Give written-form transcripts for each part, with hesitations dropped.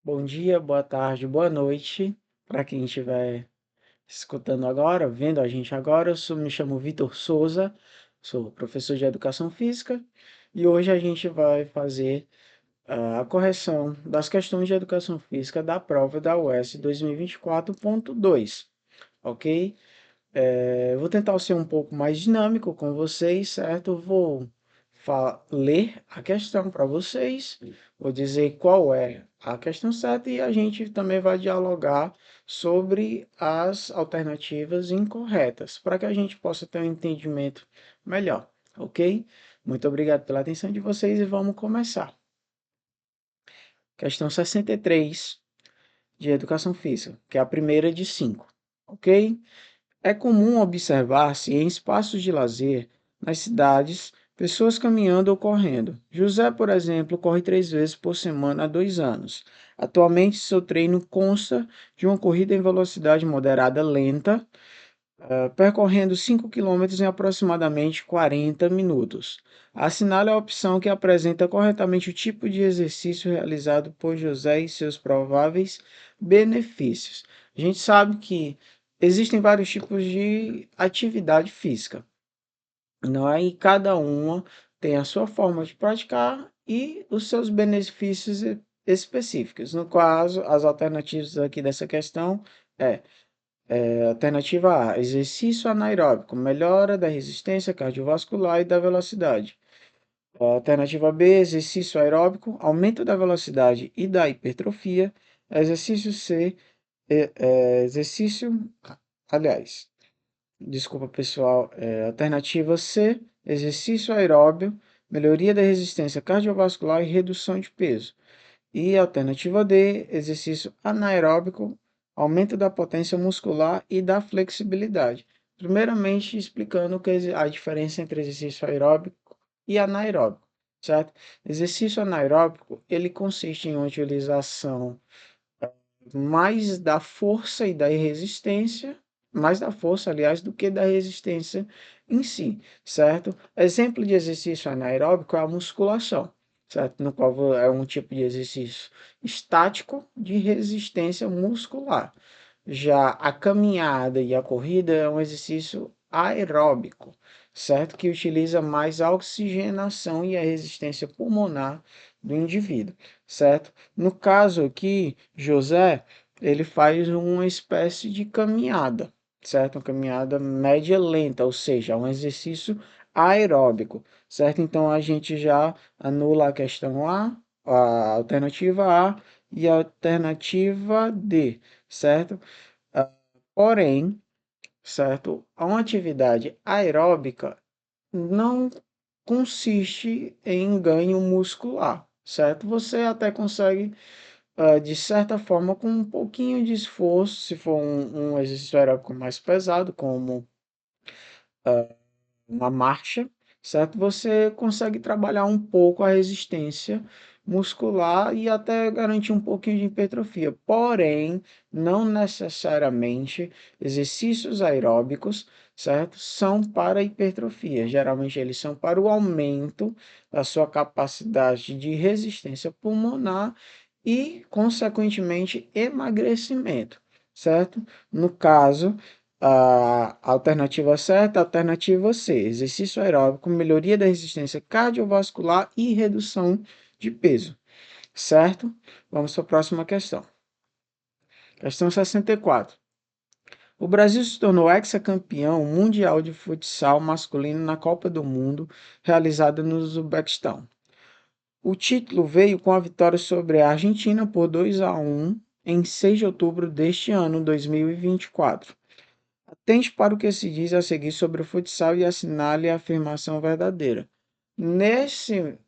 Bom dia, boa tarde, boa noite para quem estiver escutando agora, vendo a gente agora. Me chamo Vitor Souza, sou professor de Educação Física e hoje a gente vai fazer a correção das questões de Educação Física da prova da UES 2024.2, ok? Vou tentar ser um pouco mais dinâmico com vocês, certo? Vou ler a questão para vocês, vou dizer qual é a questão certa e a gente também vai dialogar sobre as alternativas incorretas, para que a gente possa ter um entendimento melhor, ok? Muito obrigado pela atenção de vocês e vamos começar. Questão 63 de Educação Física, que é a primeira de 5, ok? É comum observar-se em espaços de lazer nas cidades pessoas caminhando ou correndo. José, por exemplo, corre 3 vezes por semana há 2 anos. Atualmente, seu treino consta de uma corrida em velocidade moderada lenta, percorrendo 5 quilômetros em aproximadamente 40 minutos. Assinale a opção que apresenta corretamente o tipo de exercício realizado por José e seus prováveis benefícios. A gente sabe que existem vários tipos de atividade física, não é? E cada uma tem a sua forma de praticar e os seus benefícios específicos. No caso, as alternativas aqui dessa questão é alternativa A, exercício anaeróbico, melhora da resistência cardiovascular e da velocidade. Alternativa B, exercício aeróbico, aumento da velocidade e da hipertrofia. Exercício C, exercício, aliás, desculpa pessoal, alternativa C, exercício aeróbio, melhoria da resistência cardiovascular e redução de peso. E alternativa D, exercício anaeróbico, aumento da potência muscular e da flexibilidade. Primeiramente, explicando a diferença entre exercício aeróbico e anaeróbico, certo? Exercício anaeróbico, ele consiste em uma utilização mais da força e da resistência, mais da força, aliás, do que da resistência em si, certo? Exemplo de exercício anaeróbico é a musculação, certo? No qual é um tipo de exercício estático de resistência muscular. Já a caminhada e a corrida é um exercício aeróbico, certo? Que utiliza mais a oxigenação e a resistência pulmonar do indivíduo, certo? No caso aqui, José, ele faz uma espécie de caminhada, certo? Uma caminhada média lenta, ou seja, um exercício aeróbico, certo? Então a gente já anula a questão a alternativa A e a alternativa D, certo? Porém, certo? Uma atividade aeróbica não consiste em ganho muscular, certo? Você até consegue, de certa forma, com um pouquinho de esforço, se for um exercício aeróbico mais pesado, como uma marcha, certo? Você consegue trabalhar um pouco a resistência muscular e até garantir um pouquinho de hipertrofia. Porém, não necessariamente exercícios aeróbicos, certo? São para hipertrofia. Geralmente eles são para o aumento da sua capacidade de resistência pulmonar e, consequentemente, emagrecimento, certo? No caso, a alternativa certa, a alternativa C, exercício aeróbico, melhoria da resistência cardiovascular e redução de peso, certo? Vamos para a próxima questão. Questão 64. O Brasil se tornou hexacampeão mundial de futsal masculino na Copa do Mundo, realizada no Uzbequistão. O título veio com a vitória sobre a Argentina por 2-1 em 6 de outubro deste ano, 2024. Atente para o que se diz a seguir sobre o futsal e assinale a afirmação verdadeira. Nessa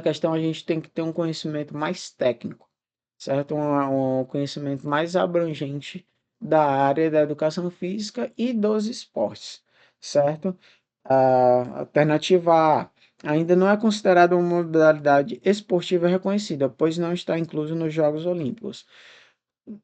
questão, a gente tem que ter um conhecimento mais técnico, certo? Um conhecimento mais abrangente da área da educação física e dos esportes, certo? A alternativa A ainda não é considerada uma modalidade esportiva reconhecida, pois não está incluso nos Jogos Olímpicos.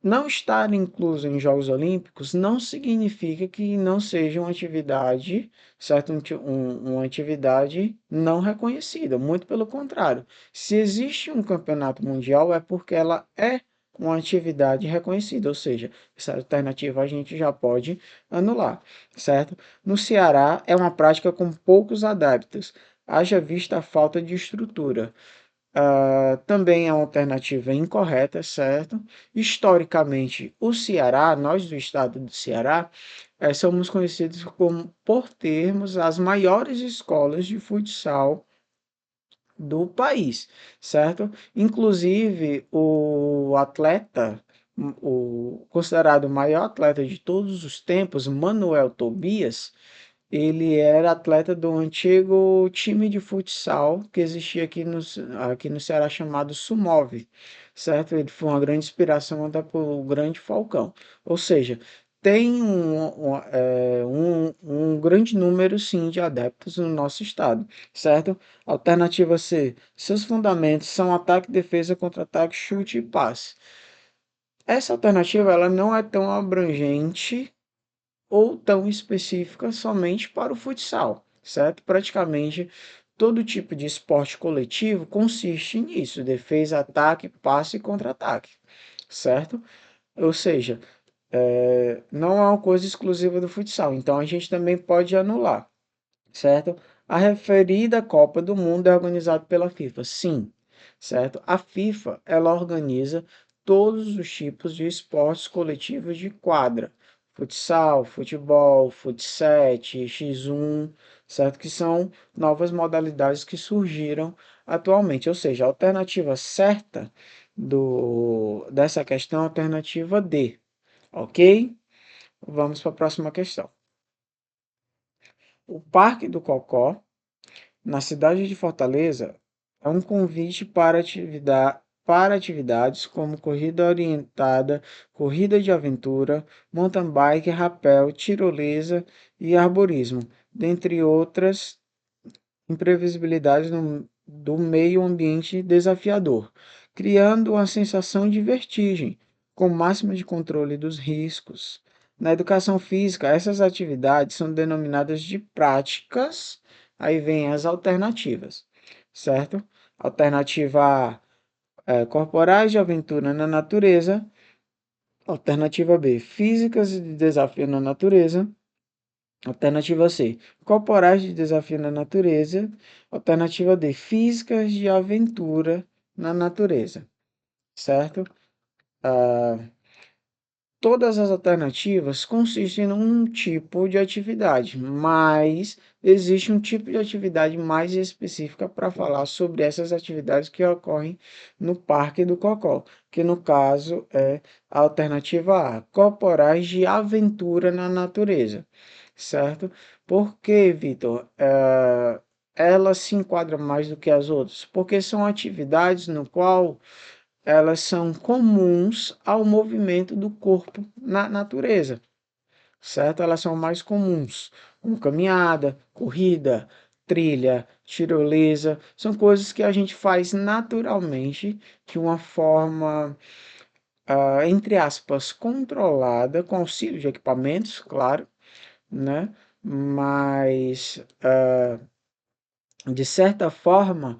Não estar incluso em Jogos Olímpicos não significa que não seja uma atividade, certo? Uma atividade não reconhecida, muito pelo contrário. Se existe um campeonato mundial, é porque ela é uma atividade reconhecida, ou seja, essa alternativa a gente já pode anular, certo? No Ceará, é uma prática com poucos adeptos, haja vista a falta de estrutura. Também é uma alternativa incorreta, certo? Historicamente, o Ceará, nós do estado do Ceará, somos conhecidos por termos as maiores escolas de futsal do país, certo? Inclusive, o atleta, o considerado o maior atleta de todos os tempos, Manuel Tobias, ele era atleta do antigo time de futsal que existia aqui no Ceará chamado Sumove, certo? Ele foi uma grande inspiração até para o grande Falcão. Ou seja, tem um grande número, sim, de adeptos no nosso estado, certo? Alternativa C. Seus fundamentos são ataque, defesa, contra-ataque, chute e passe. Essa alternativa ela não é tão abrangente ou tão específica somente para o futsal, certo? Praticamente todo tipo de esporte coletivo consiste nisso: defesa, ataque, passe e contra-ataque, certo? Ou seja, não é uma coisa exclusiva do futsal, então a gente também pode anular, certo? A referida Copa do Mundo é organizada pela FIFA, sim, certo? A FIFA, ela organiza todos os tipos de esportes coletivos de quadra, futsal, futebol, futsal, X1, certo? Que são novas modalidades que surgiram atualmente, ou seja, a alternativa certa dessa questão é a alternativa D, ok? Vamos para a próxima questão. O Parque do Cocó na cidade de Fortaleza, é um convite para atividades como corrida orientada, corrida de aventura, mountain bike, rapel, tirolesa e arborismo, dentre outras imprevisibilidades do meio ambiente desafiador, criando uma sensação de vertigem, com máximo de controle dos riscos. Na educação física, essas atividades são denominadas de práticas, aí vem as alternativas, certo? Alternativa A, corporais de aventura na natureza. Alternativa B, físicas e de desafio na natureza. Alternativa C, corporais de desafio na natureza. Alternativa D, físicas de aventura na natureza, certo? Ah, Todas as alternativas consistem num tipo de atividade, mas existe um tipo de atividade mais específica para falar sobre essas atividades que ocorrem no Parque do Cocó, que no caso é a alternativa A, corporais de aventura na natureza, certo? Por que, Vitor? Ela se enquadra mais do que as outras? Porque são atividades no qual elas são comuns ao movimento do corpo na natureza, certo? Elas são mais comuns, como caminhada, corrida, trilha, tirolesa, são coisas que a gente faz naturalmente de uma forma, entre aspas, controlada, com auxílio de equipamentos, claro, né? Mas, de certa forma,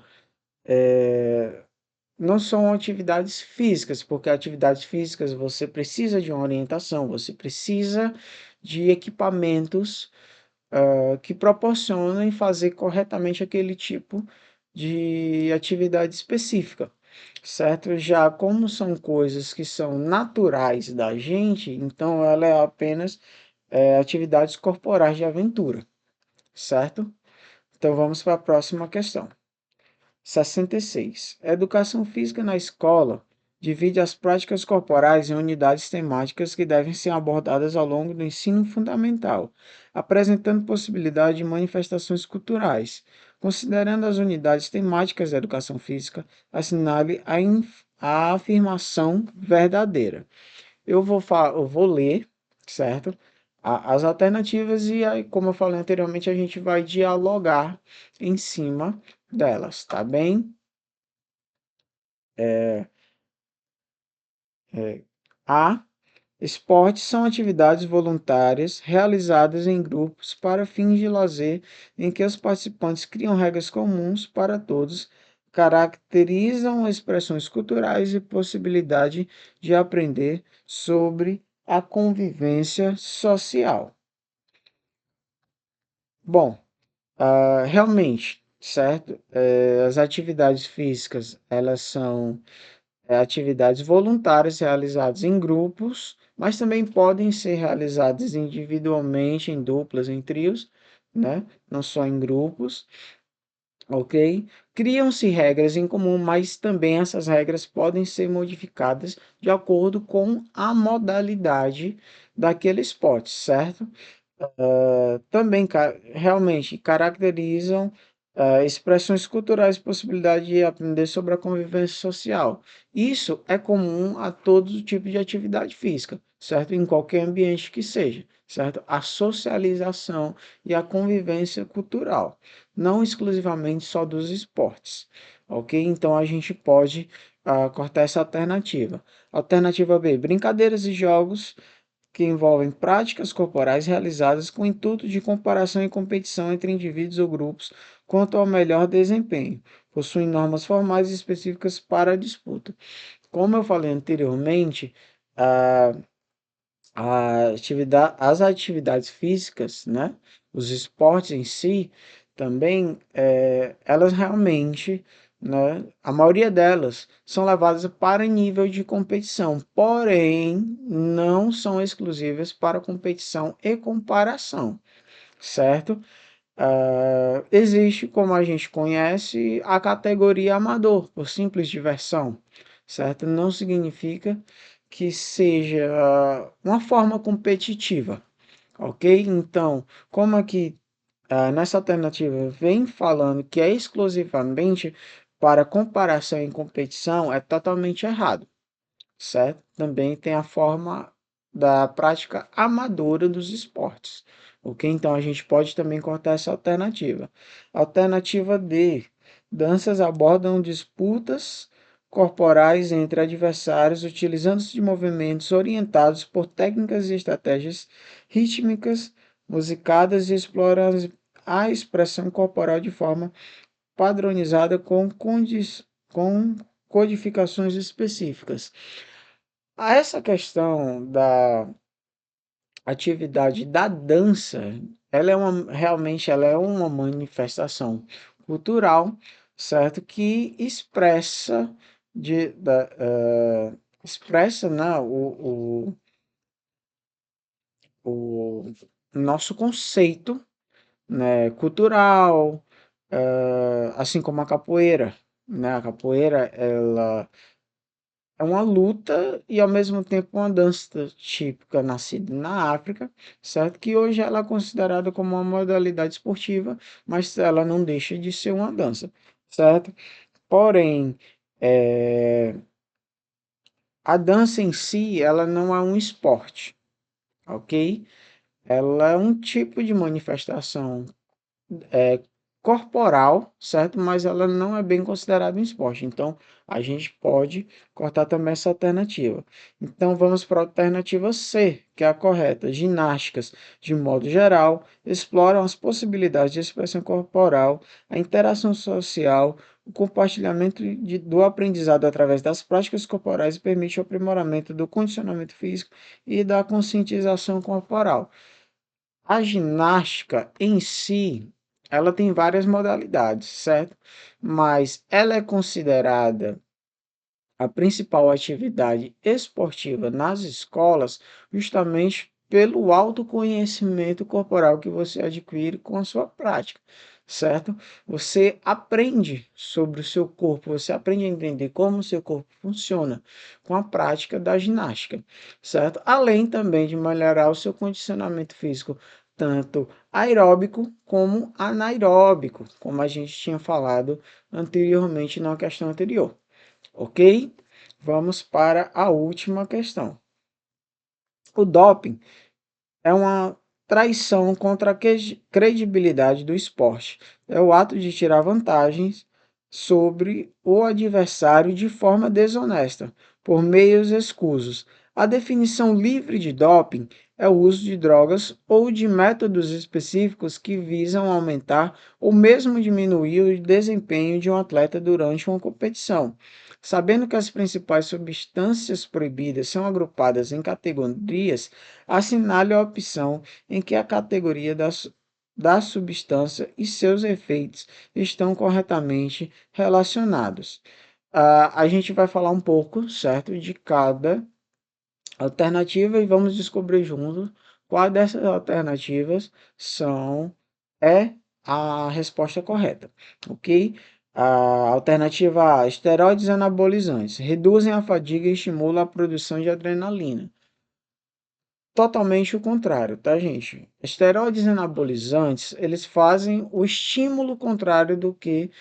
não são atividades físicas, porque atividades físicas você precisa de uma orientação, você precisa de equipamentos que proporcionem fazer corretamente aquele tipo de atividade específica, certo? Já como são coisas que são naturais da gente, então ela é apenas atividades corporais de aventura, certo? Então vamos para a próxima questão. 66. A educação física na escola divide as práticas corporais em unidades temáticas que devem ser abordadas ao longo do ensino fundamental, apresentando possibilidade de manifestações culturais. Considerando as unidades temáticas da educação física, assinale a afirmação verdadeira. Eu vou ler, certo? As alternativas e aí, como eu falei anteriormente, a gente vai dialogar em cima delas, tá bem? É, A. Esportes são atividades voluntárias realizadas em grupos para fins de lazer, em que os participantes criam regras comuns para todos, caracterizam expressões culturais e possibilidade de aprender sobre a convivência social. Bom, realmente, certo? As atividades físicas, elas são atividades voluntárias realizadas em grupos, mas também podem ser realizadas individualmente, em duplas, em trios, né? Não só em grupos, ok? Criam-se regras em comum, mas também essas regras podem ser modificadas de acordo com a modalidade daquele esporte, certo? Também realmente caracterizam expressões culturais e possibilidade de aprender sobre a convivência social. Isso é comum a todo tipo de atividade física, certo? Em qualquer ambiente que seja, certo? A socialização e a convivência cultural, não exclusivamente só dos esportes, ok? Então a gente pode cortar essa alternativa. Alternativa B, brincadeiras e jogos que envolvem práticas corporais realizadas com o intuito de comparação e competição entre indivíduos ou grupos quanto ao melhor desempenho. Possuem normas formais específicas para a disputa. Como eu falei anteriormente, a as atividades físicas, né, os esportes em si, também, elas realmente, né, a maioria delas são levadas para nível de competição, porém, não são exclusivas para competição e comparação, certo? Existe, como a gente conhece, a categoria amador, por simples diversão, certo? Não significa que seja uma forma competitiva, ok? Então, como aqui nessa alternativa vem falando que é exclusivamente para comparação e competição, é totalmente errado, certo? Também tem a forma da prática amadora dos esportes, ok? Então a gente pode também cortar essa alternativa. Alternativa D: danças abordam disputas corporais entre adversários utilizando-se de movimentos orientados por técnicas e estratégias rítmicas, musicadas e exploram a expressão corporal de forma padronizada com codificações específicas. Essa questão da atividade da dança, ela é realmente ela é uma manifestação cultural, certo? Que expressa expressa, né, o nosso conceito, né, cultural, assim como a capoeira, né? A capoeira, ela é uma luta e ao mesmo tempo uma dança típica nascida na África, certo? Que hoje ela é considerada como uma modalidade esportiva, mas ela não deixa de ser uma dança, certo? Porém, a dança em si, ela não é um esporte, ok? Ela é um tipo de manifestação é, corporal, certo? Mas ela não é bem considerada um esporte. Então, a gente pode cortar também essa alternativa. Então, vamos para a alternativa C, que é a correta. Ginásticas, de modo geral, exploram as possibilidades de expressão corporal, a interação social, o compartilhamento do aprendizado através das práticas corporais e permite o aprimoramento do condicionamento físico e da conscientização corporal. A ginástica em si, ela tem várias modalidades, certo? Mas ela é considerada a principal atividade esportiva nas escolas, justamente pelo autoconhecimento corporal que você adquire com a sua prática, certo? Você aprende sobre o seu corpo, você aprende a entender como o seu corpo funciona com a prática da ginástica, certo? Além também de melhorar o seu condicionamento físico, tanto aeróbico como anaeróbico, como a gente tinha falado anteriormente na questão anterior. Ok? Vamos para a última questão. O doping é uma traição contra a credibilidade do esporte. É o ato de tirar vantagens sobre o adversário de forma desonesta, por meios escusos, A definição livre de doping é o uso de drogas ou de métodos específicos que visam aumentar ou mesmo diminuir o desempenho de um atleta durante uma competição. Sabendo que as principais substâncias proibidas são agrupadas em categorias, assinale a opção em que a categoria da substância e seus efeitos estão corretamente relacionados. A gente vai falar um pouco, certo, de cada alternativa e vamos descobrir juntos qual dessas alternativas é a resposta correta, ok? A alternativa A, esteroides anabolizantes, reduzem a fadiga e estimulam a produção de adrenalina. Totalmente o contrário, tá, gente? Esteroides anabolizantes, eles fazem o estímulo contrário do que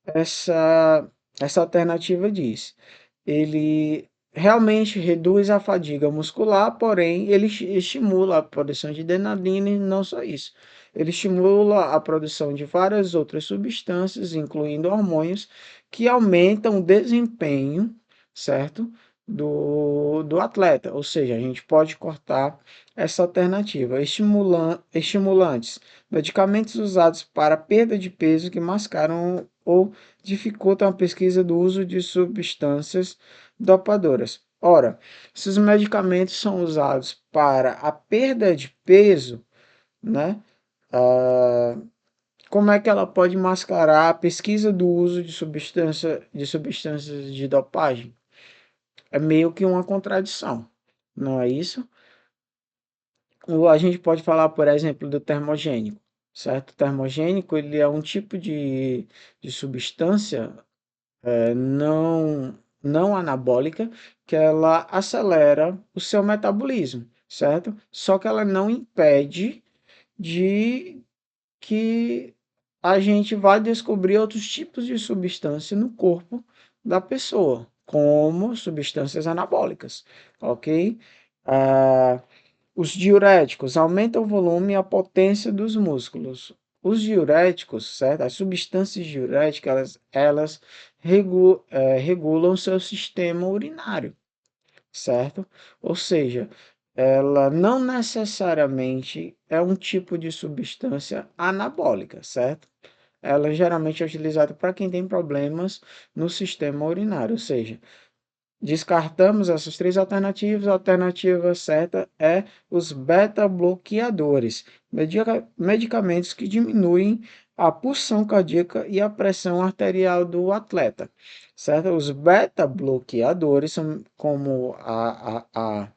essa, essa alternativa diz. Ele realmente reduz a fadiga muscular, porém ele estimula a produção de adrenalina e não só isso. Ele estimula a produção de várias outras substâncias, incluindo hormônios, que aumentam o desempenho, certo? Do atleta, ou seja, a gente pode cortar essa alternativa. Estimulantes, medicamentos usados para perda de peso que mascaram ou dificultam a pesquisa do uso de substâncias dopadoras. Ora, se os medicamentos são usados para a perda de peso, né? ah, Como é que ela pode mascarar a pesquisa do uso de substâncias de dopagem? É meio que uma contradição, não é isso? Ou a gente pode falar, por exemplo, do termogênico, certo? O termogênico, ele é um tipo de substância não anabólica, que ela acelera o seu metabolismo, certo? Só que ela não impede de que a gente vá descobrir outros tipos de substância no corpo da pessoa, como substâncias anabólicas, ok? Ah, os diuréticos aumentam o volume e a potência dos músculos. Os diuréticos, certo? As substâncias diuréticas, elas regulam o seu sistema urinário, certo? Ou seja, ela não necessariamente é um tipo de substância anabólica, certo? Ela geralmente é utilizada para quem tem problemas no sistema urinário, ou seja, descartamos essas três alternativas. A alternativa certa é os beta-bloqueadores, medicamentos que diminuem a pulsão cardíaca e a pressão arterial do atleta, certo? Os beta-bloqueadores são como a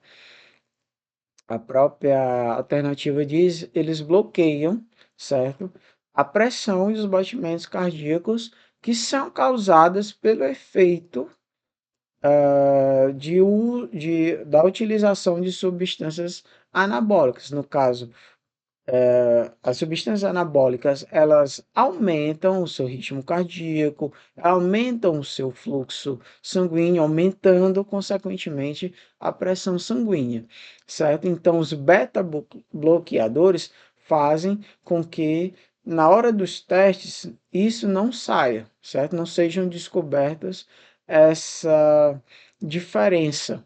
própria alternativa diz, eles bloqueiam, certo? A pressão e os batimentos cardíacos que são causadas pelo efeito da utilização de substâncias anabólicas. No caso, as substâncias anabólicas, elas aumentam o seu ritmo cardíaco, aumentam o seu fluxo sanguíneo, aumentando, consequentemente, a pressão sanguínea, certo? Então, os beta-bloqueadores fazem com que, na hora dos testes, isso não saia, certo? Não sejam descobertas essa diferença,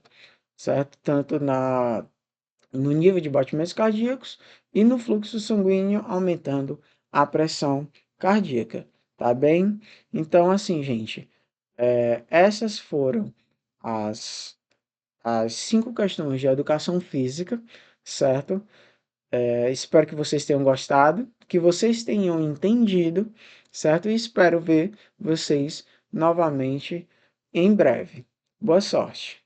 certo? Tanto no nível de batimentos cardíacos e no fluxo sanguíneo, aumentando a pressão cardíaca, tá bem? Então, assim, gente, essas foram as, as 5 questões de educação física, certo? Espero que vocês tenham gostado, que vocês tenham entendido, certo? E espero ver vocês novamente em breve. Boa sorte!